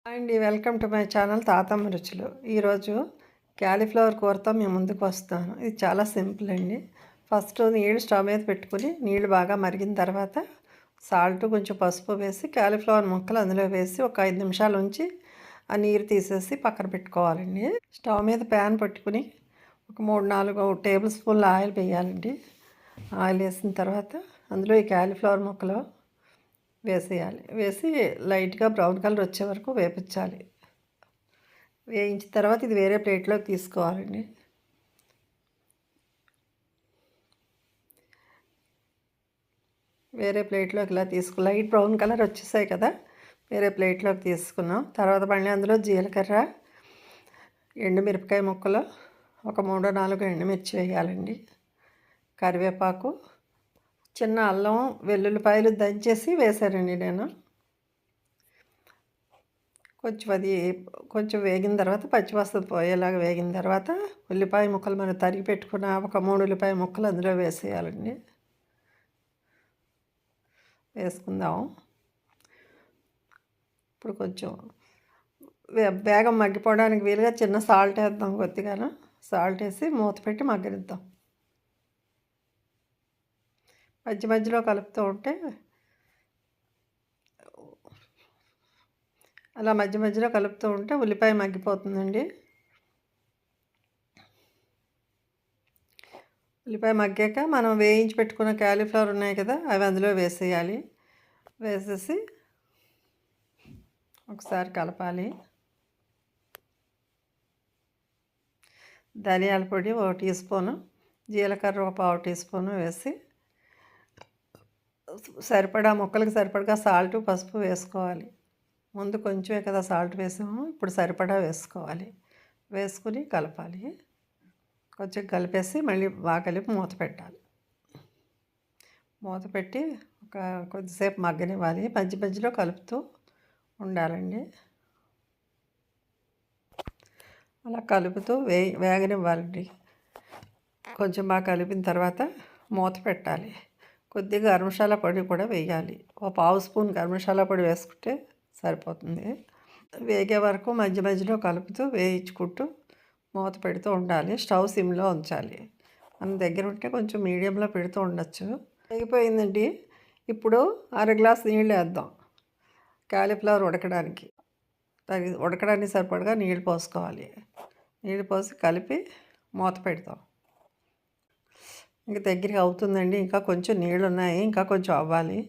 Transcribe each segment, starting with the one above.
అండి, welcome to my channel తాతమ్మ రుచులు. ఈరోజు క్యాలీఫ్లవర్ కూరతో మేము ముందుకు వస్తాను. ఇది చాలా సింపుల్ అండి. ఫస్ట్ నీళ్ళు స్టవ్ మీద పెట్టుకుని నీళ్ళు బాగా మరిగిన తర్వాత సాల్ట్ కొంచెం పసుపు వేసి క్యాలీఫ్లవర్ ముక్కలు అందులో వేసి ఒక 5 నిమిషాలు ఉంచి ఆ నీరు తీసేసి పక్కన పెట్టుకోవాలండి. స్టవ్ మీద ప్యాన్ పెట్టుకుని ఒక 3-4 టేబుల్ స్పూన్ల ఆయిల్ వేయాలండి. ఆయిల్ వేసిన తర్వాత అందులో ఈ క్యాలీఫ్లవర్ ముక్కలు వేసేయాలి. వేసి లైట్గా బ్రౌన్ కలర్ వచ్చే వరకు వేపించాలి. వేయించిన తర్వాత ఇది వేరే ప్లేట్లోకి తీసుకోవాలండి. వేరే ప్లేట్లోకి ఇలా లైట్ బ్రౌన్ కలర్ వచ్చేసాయి కదా, వేరే ప్లేట్లోకి తీసుకున్నాం. తర్వాత మళ్ళీ అందులో జీలకర్ర, ఎండుమిరపకాయ ముక్కలు, ఒక 3-4 ఎండుమిర్చి వేయాలండి. కరివేపాకు, చిన్న అల్లం, వెల్లుల్లిపాయలు దంచేసి వేశానండి నేను. కొంచెం వేగిన తర్వాత పచ్చివాసన పోయేలాగా వేగిన తర్వాత ఉల్లిపాయ ముక్కలు మనం తరిగి పెట్టుకున్న ఒక 3 ఉల్లిపాయ ముక్కలు అందులో వేసేయాలండి. వేసుకుందాం. ఇప్పుడు కొంచెం వేగం మగ్గిపోవడానికి వీలుగా చిన్న సాల్ట్ వేద్దాం. కొద్దిగాను సాల్ట్ వేసి మూత పెట్టి మగ్గనిద్దాం. మధ్యలో కలుపుతూ ఉంటే అలా మధ్యలో కలుపుతూ ఉంటే ఉల్లిపాయ మగ్గిపోతుందండి. ఉల్లిపాయ మగ్గాక మనం వేయించి పెట్టుకున్న క్యాలీఫ్లవర్ ఉన్నాయి కదా, అవి అందులో వేసేయాలి. వేసేసి ఒకసారి కలపాలి. ధనియాల పొడి 1 టీ స్పూను, జీలకర్ర 1 పావు టీ స్పూను వేసి సరిపడా ముక్కలకు సరిపడగా సాల్ట్, పసుపు వేసుకోవాలి. ముందు కొంచెమే కదా సాల్ట్ వేసాము, ఇప్పుడు సరిపడా వేసుకోవాలి. వేసుకుని కలపాలి. కొంచెం కలిపేసి మళ్ళీ బాగా కలిపి మూత పెట్టాలి. మూత పెట్టి కొద్దిసేపు మగ్గనివ్వాలి. మధ్యలో కలుపుతూ ఉండాలండి. అలా కలుపుతూ వేగనివ్వాలండి. కొంచెం బాగా కలిపిన తర్వాత మూత పెట్టాలి. కొద్దిగా గరం మసాలా పొడి కూడా వేయాలి. 1 పావు స్పూన్ గరం మసాలా పొడి వేసుకుంటే సరిపోతుంది. వేగే వరకు మధ్యలో కలుపుతూ వేయించుకుంటూ మూత పెడుతూ ఉండాలి. స్టవ్ సిమ్లో ఉంచాలి. మన దగ్గర ఉంటే కొంచెం మీడియంలో పెడుతూ ఉండొచ్చు. వేగిపోయిందండి. ఇప్పుడు 1/2 గ్లాస్ నీళ్ళు వేద్దాం. క్యాలీఫ్లవర్ ఉడకడానికి సరిపడగా నీళ్ళు పోసుకోవాలి. నీళ్ళు పోసి కలిపి మూత పెడతాం. ఇంకా దగ్గరికి అవుతుందండి. ఇంకా కొంచెం నీళ్ళు ఉన్నాయి, ఇంకా కొంచెం అవ్వాలి.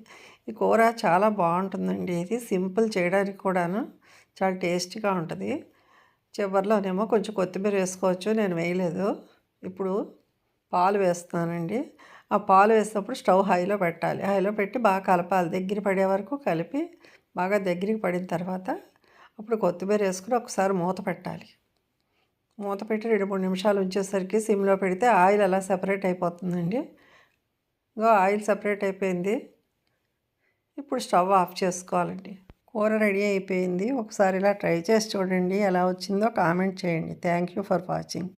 ఈ కూర చాలా బాగుంటుందండి. ఇది సింపుల్, చేయడానికి కూడాను చాలా టేస్టీగా ఉంటుంది. చివరిలోనేమో కొంచెం కొత్తిమీర వేసుకోవచ్చు, నేను వేయలేదు. ఇప్పుడు పాలు వేస్తున్నానండి. ఆ పాలు వేసినప్పుడు స్టవ్ హైలో పెట్టాలి. హైలో పెట్టి బాగా కలపాలి. దగ్గర పడే వరకు కలిపి బాగా దగ్గరికి పడిన తర్వాత అప్పుడు కొత్తిమీర వేసుకుని ఒకసారి మూత పెట్టాలి. మూత పెట్టి 2-3 నిమిషాలు ఉంచేసరికి సిమ్లో పెడితే ఆయిల్ అలా సెపరేట్ అయిపోతుందండి. ఆయిల్ సెపరేట్ అయిపోయింది. ఇప్పుడు స్టవ్ ఆఫ్ చేసుకోవాలండి. కూర రెడీ అయిపోయింది. ఒకసారి ఇలా ట్రై చేసి చూడండి. ఎలా వచ్చిందో కామెంట్ చేయండి. Thank you for watching.